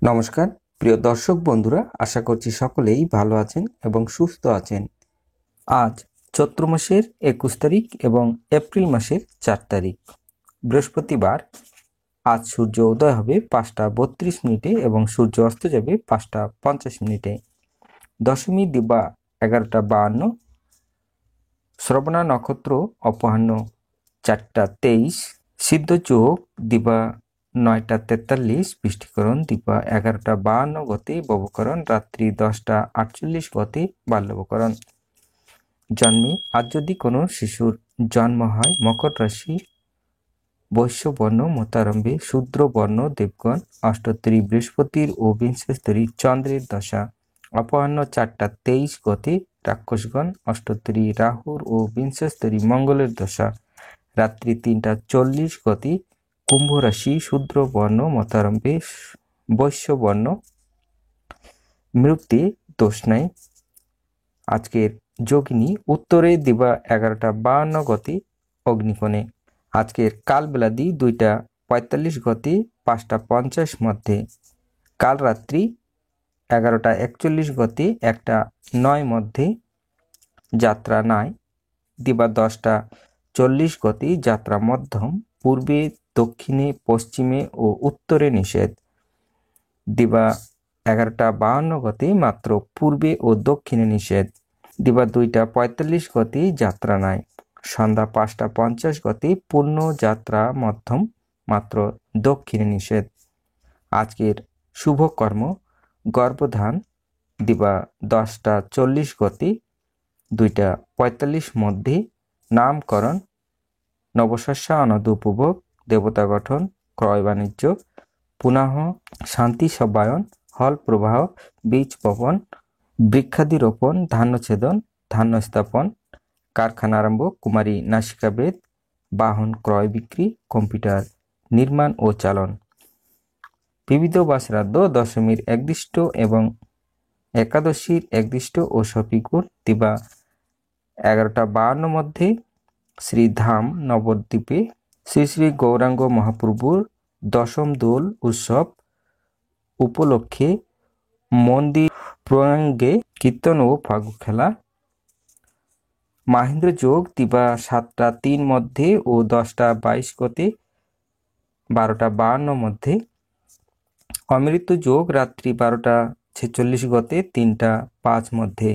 নমস্কার প্রিয় দর্শক বন্ধুরা, আশা করছি সকলেই ভালো আছেন এবং সুস্থ আছেন। আজ চৈত্র মাসের 21 তারিখ এবং এপ্রিল মাসের 4 তারিখ বৃহস্পতিবার। আজ সূর্য উদয় হবে 5টা 32 মিনিটে এবং সূর্য অস্ত যাবে 5টা 50 মিনিটে। দশমী দিবা 11টা 52, শ্রবণা নক্ষত্র অপরাহ্ন 4টা 23, সিদ্ধ যোগ দিবা 9টা 43, বৃষ্টিকরণ দিবা 11টা 52 গতে ববকরণ রাত্রি 10টা 48 গতে বাল্যবকরণ। জন্মে আজ যদি কোনো শিশুর জন্ম হয় মকর রাশি বৈশ্য বর্ণ মতারম্ভে শূদ্র বর্ণ দেবগণ, অষ্টোত্তরী বৃহস্পতির ও বিংশস্তরী চন্দ্রের দশা, অপরাহ্ন 4টা 23 গতে রাক্ষসগণ, অষ্টোত্তরী রাহুর ও বিংশস্তরী মঙ্গলের দশা, রাত্রি 3টা 40 গতে কুম্ভ রাশি শূদ্র বর্ণ মতারম্ভে বৈশ্য বর্ণ, মৃত্যু দোষ নাই। আজকের যোগিনী উত্তরে দিবা 11টা 52 গতে অগ্নিকোণে। আজকের কালবেলাদি 2টা 45 গতে 5টা 50 মধ্যে। কাল রাত্রি 11টা 41 গতে 1টা 9 মধ্যে যাত্রা নাই। দিবা 10টা 40 গতে যাত্রা মধ্যম, পূর্বে দক্ষিণে পশ্চিমে ও উত্তরে নিষেধ। দিবা 11টা 52 গতে মাত্র পূর্বে ও দক্ষিণে নিষেধ। দিবা 2টা 45 গতে যাত্রা নাই। সন্ধ্যা 5টা 50 গতে পূর্ণ যাত্রা মধ্যম, মাত্র দক্ষিণে নিষেধ। আজকের শুভ কর্ম গর্ভধান দিবা 10টা 40 গতে 2টা 45 মধ্যে, নামকরণ, নবশস্যানদ উপভোগ, দেবতা গঠন, ক্রয় বাণিজ্য, পুনঃ শান্তি সবায়ন, হল প্রবাহ, বীজ বপন, বৃক্ষাদি রোপণ, ধান্য ছেদন, ধান্য স্থাপন, কারখানা আরম্ভ, কুমারী নাসিকাবেদ, বাহন ক্রয় বিক্রি, কম্পিউটার নির্মাণ ও চালন। বিবিধ বা শ্রাদ্ধ দশমীর একদিষ্ট এবং একাদশীর একদিষ্ট ও সপিকুর দিবা 11টা 52 মধ্যে। শ্রীধাম নবদ্বীপে শ্রী শ্রী গৌরাঙ্গ মহাপ্রভুর দশম দোল উৎসব উপলক্ষে মন্দির প্রাঙ্গণে কীর্তন ও ফাগু খেলা। মাহেন্দ্র যোগ দিবা 7টা 3 মধ্যে ও 10টা 22 গতে 12টা 52 মধ্যে। অমৃত যোগ রাত্রি 12টা 46 গতে 3টা 5 মধ্যে।